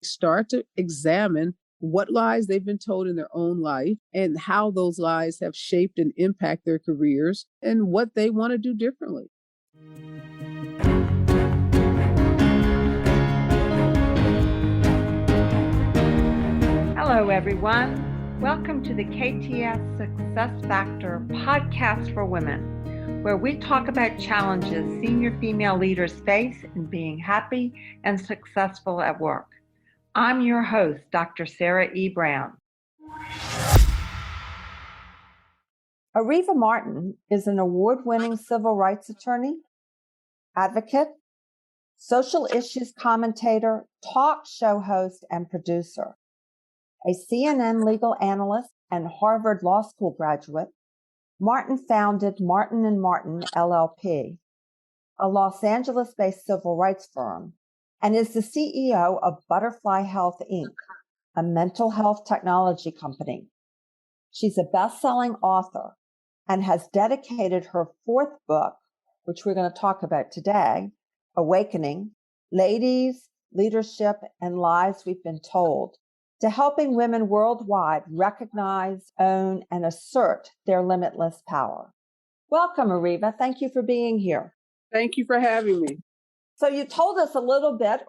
start to examine what lies they've been told in their own life and how those lies have shaped and impact their careers and what they want to do differently. Hello, everyone. Welcome to the KTS Success Factor podcast for women, where we talk about challenges senior female leaders face in being happy and successful at work. I'm your host, Dr. Sarah E. Brown. Areva Martin is an award-winning civil rights attorney, advocate, social issues commentator, talk show host, and producer. A CNN legal analyst and Harvard Law School graduate, Martin founded Martin & Martin, LLP, a Los Angeles-based civil rights firm, and is the CEO of Butterfly Health, Inc., a mental health technology company. She's a best-selling author and has dedicated her fourth book, which we're going to talk about today, Awakening, Ladies, Leadership, and Lies We've Been Told, to helping women worldwide recognize, own, and assert their limitless power. Welcome, Areva. Thank you for being here. Thank you for having me. So you told us a little bit,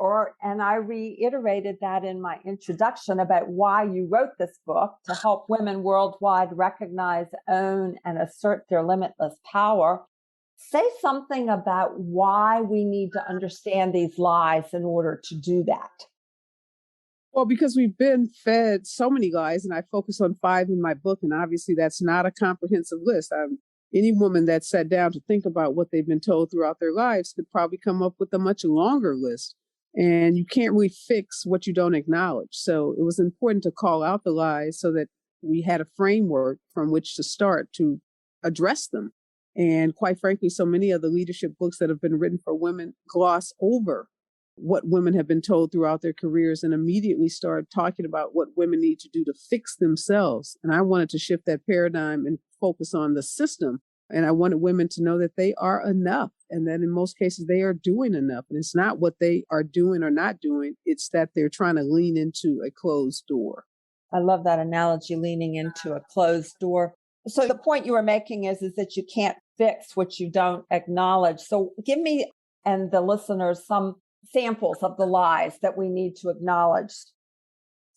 and I reiterated that in my introduction about why you wrote this book to help women worldwide recognize, own, and assert their limitless power. Say something about why we need to understand these lies in order to do that. Well, because we've been fed so many lies, and I focus on 5 in my book, and obviously that's not a comprehensive list. Any woman that sat down to think about what they've been told throughout their lives could probably come up with a much longer list. And you can't really fix what you don't acknowledge. So it was important to call out the lies so that we had a framework from which to start to address them. And quite frankly, so many of the leadership books that have been written for women gloss over what women have been told throughout their careers and immediately start talking about what women need to do to fix themselves. And I wanted to shift that paradigm and focus on the system. And I wanted women to know that they are enough and that in most cases they are doing enough. And it's not what they are doing or not doing. It's that they're trying to lean into a closed door. I love that analogy, leaning into a closed door. So the point you were making is that you can't fix what you don't acknowledge. So give me and the listeners some samples of the lies that we need to acknowledge.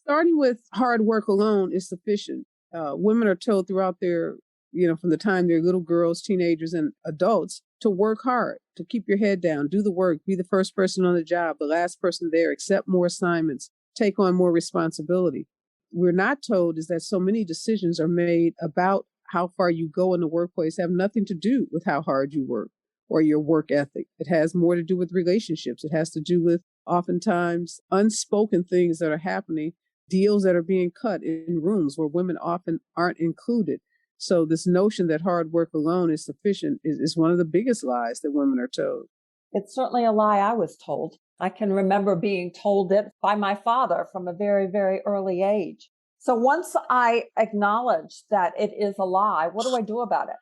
Starting with hard work alone is sufficient. Women are told throughout their, from the time they're little girls, teenagers, and adults, to work hard, to keep your head down, do the work, be the first person on the job, the last person there, accept more assignments, take on more responsibility. We're not told is that so many decisions are made about how far you go in the workplace have nothing to do with how hard you work or your work ethic. It has more to do with relationships. It has to do with oftentimes unspoken things that are happening, deals that are being cut in rooms where women often aren't included. So this notion that hard work alone is sufficient is one of the biggest lies that women are told. It's certainly a lie I was told. I can remember being told it by my father from a very, very early age. So once I acknowledge that it is a lie, what do I do about it?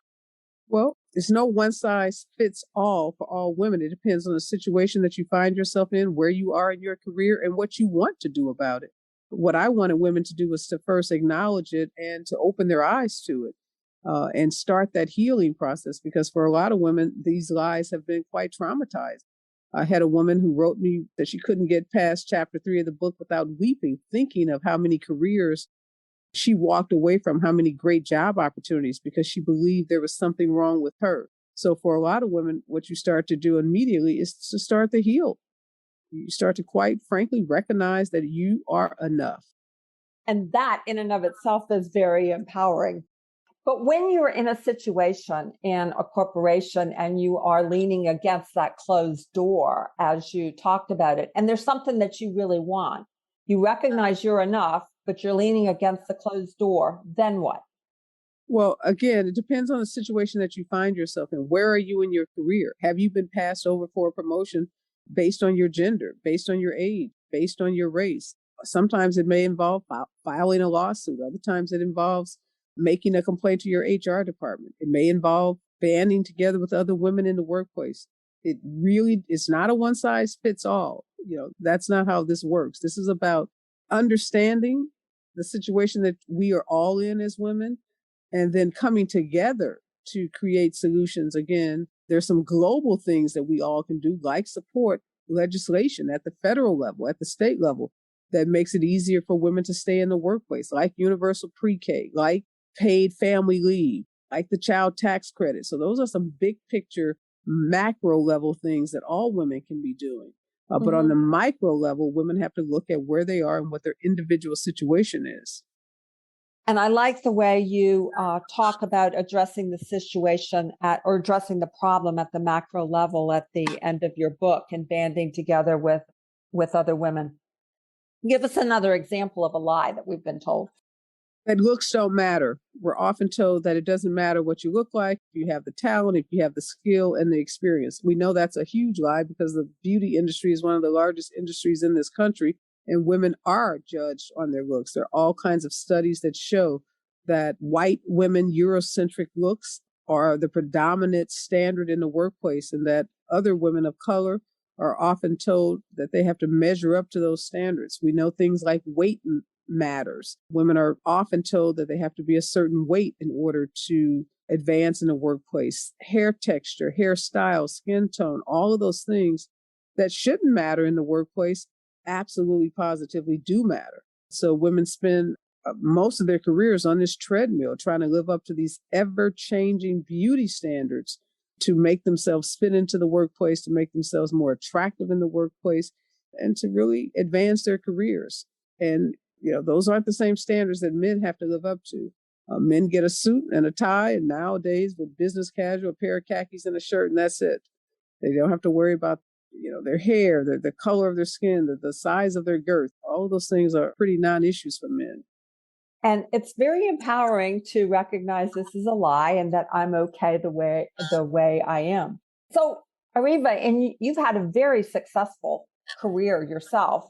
Well, there's no one size fits all for all women. It depends on the situation that you find yourself in, where you are in your career, and what you want to do about it. What I wanted women to do was to first acknowledge it and to open their eyes to it and start that healing process. Because for a lot of women, these lies have been quite traumatized. I had a woman who wrote me that she couldn't get past chapter 3 of the book without weeping, thinking of how many careers she walked away from, how many great job opportunities because she believed there was something wrong with her. So for a lot of women, what you start to do immediately is to start to heal. You start to quite frankly recognize that you are enough. And that in and of itself is very empowering. But when you're in a situation in a corporation and you are leaning against that closed door, as you talked about it, and there's something that you really want, you recognize you're enough, but you're leaning against the closed door, then what? Well, again, it depends on the situation that you find yourself in. Where are you in your career? Have you been passed over for a promotion based on your gender, based on your age, based on your race? Sometimes it may involve filing a lawsuit. Other times it involves making a complaint to your HR department. It may involve banding together with other women in the workplace. It really, it's not a one size fits all. That's not how this works. This is about understanding the situation that we are all in as women and then coming together to create solutions. Again, there's some global things that we all can do, like support legislation at the federal level, at the state level, that makes it easier for women to stay in the workplace, like universal pre-K, like paid family leave, like the child tax credit. So those are some big picture, macro level things that all women can be doing. But on the micro level, women have to look at where they are and what their individual situation is. And I like the way you talk about addressing the situation or addressing the problem at the macro level at the end of your book and banding together with other women. Give us another example of a lie that we've been told. That looks don't matter. We're often told that it doesn't matter what you look like, if you have the talent, if you have the skill and the experience. We know that's a huge lie because the beauty industry is one of the largest industries in this country, and women are judged on their looks. There are all kinds of studies that show that white women, Eurocentric looks are the predominant standard in the workplace, and that other women of color are often told that they have to measure up to those standards. We know things like weight matters. Women are often told that they have to be a certain weight in order to advance in the workplace. Hair texture, hairstyle, skin tone, all of those things that shouldn't matter in the workplace absolutely positively do matter. So women spend most of their careers on this treadmill trying to live up to these ever-changing beauty standards to make themselves fit into the workplace, to make themselves more attractive in the workplace, and to really advance their careers. And those aren't the same standards that men have to live up to. Men get a suit and a tie, and nowadays with business casual, a pair of khakis and a shirt, and that's it. They don't have to worry about their hair, the color of their skin, the size of their girth. All of those things are pretty non-issues for men. And it's very empowering to recognize this is a lie and that I'm okay the way I am. So, Areva, and you've had a very successful career yourself.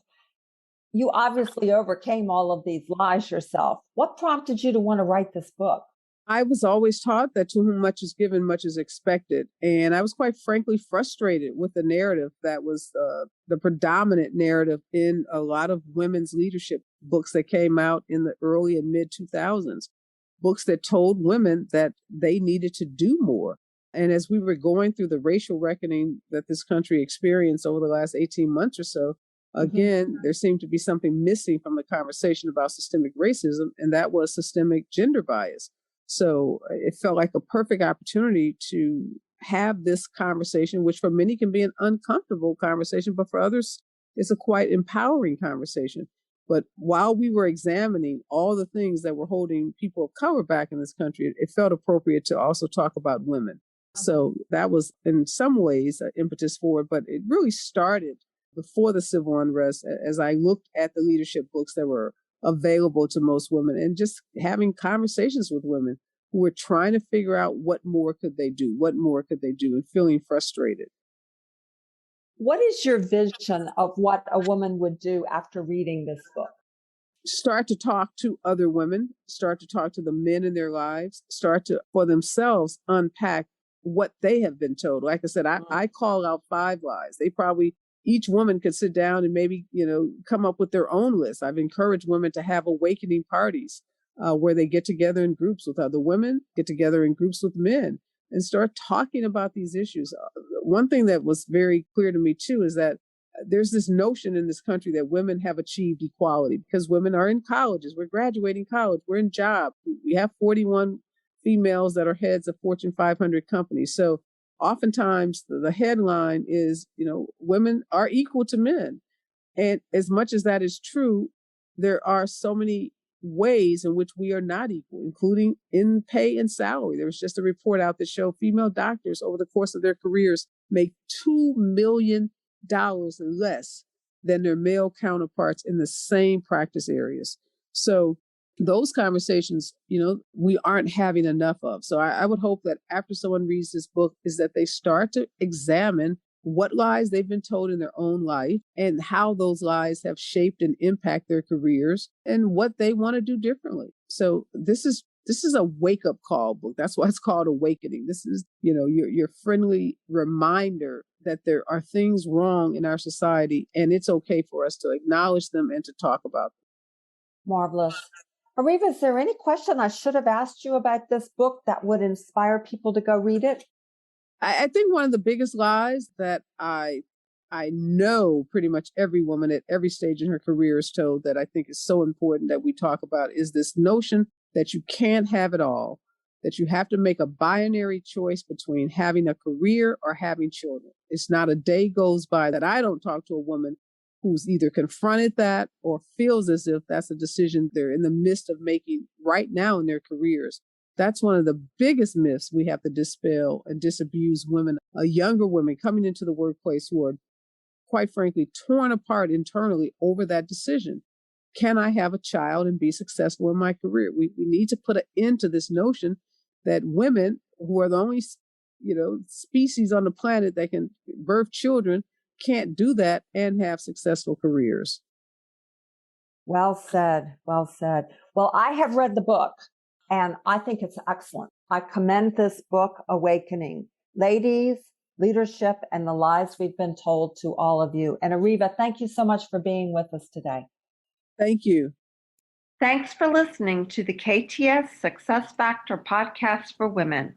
You obviously overcame all of these lies yourself. What prompted you to want to write this book? I was always taught that to whom much is given, much is expected. And I was quite frankly frustrated with the narrative that was the predominant narrative in a lot of women's leadership books that came out in the early and mid 2000s, books that told women that they needed to do more. And as we were going through the racial reckoning that this country experienced over the last 18 months or so, again, there seemed to be something missing from the conversation about systemic racism, and that was systemic gender bias. So it felt like a perfect opportunity to have this conversation, which for many can be an uncomfortable conversation, but for others, it's a quite empowering conversation. But while we were examining all the things that were holding people of color back in this country, it felt appropriate to also talk about women. So that was in some ways an impetus for it, but it really started before the civil unrest as I looked at the leadership books that were available to most women and just having conversations with women who were trying to figure out what more could they do, and feeling frustrated. What is your vision of what a woman would do after reading this book? Start to talk to other women, start to talk to the men in their lives, start to, for themselves, unpack what they have been told. Like I said, I call out 5 lies. Each woman could sit down and maybe, come up with their own list. I've encouraged women to have awakening parties where they get together in groups with other women, get together in groups with men, and start talking about these issues. One thing that was very clear to me, too, is that there's this notion in this country that women have achieved equality because women are in colleges. We're graduating college. We're in jobs. We have 41 females that are heads of Fortune 500 companies. So oftentimes the headline is, women are equal to men. And as much as that is true, there are so many ways in which we are not equal, including in pay and salary. There was just a report out that showed female doctors over the course of their careers make $2 million less than their male counterparts in the same practice areas. So those conversations, we aren't having enough of. So I would hope that after someone reads this book is that they start to examine what lies they've been told in their own life and how those lies have shaped and impact their careers and what they want to do differently. So this is a wake-up call book. That's why it's called Awakening. This is, your friendly reminder that there are things wrong in our society, and it's okay for us to acknowledge them and to talk about them. Marvelous. Areva, is there any question I should have asked you about this book that would inspire people to go read it? I think one of the biggest lies that I know pretty much every woman at every stage in her career is told, that I think is so important that we talk about, is this notion that you can't have it all, that you have to make a binary choice between having a career or having children. It's not a day goes by that I don't talk to a woman who's either confronted that or feels as if that's a decision they're in the midst of making right now in their careers. That's one of the biggest myths we have to dispel and disabuse women, younger women coming into the workplace who are, quite frankly, torn apart internally over that decision. Can I have a child and be successful in my career? We need to put an end to this notion that women, who are the only, species on the planet that can birth children, can't do that and have successful careers. Well said. Well said. Well, I have read the book and I think it's excellent. I commend this book, Awakening. Ladies, Leadership, and the Lies We've Been Told, to all of you. And Areva, thank you so much for being with us today. Thank you. Thanks for listening to the KTS Success Factor podcast for women.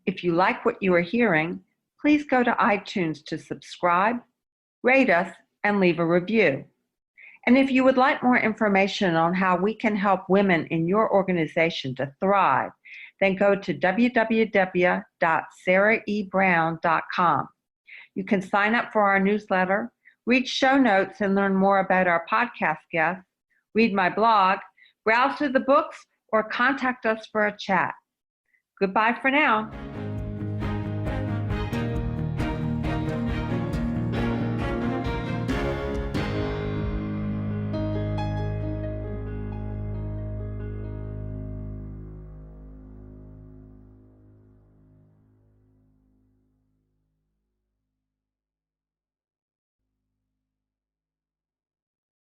If you like what you are hearing, please go to iTunes to subscribe, rate us, and leave a review. And if you would like more information on how we can help women in your organization to thrive, then go to www.sarahebrown.com. You can sign up for our newsletter, read show notes, and learn more about our podcast guests, read my blog, browse through the books, or contact us for a chat. Goodbye for now.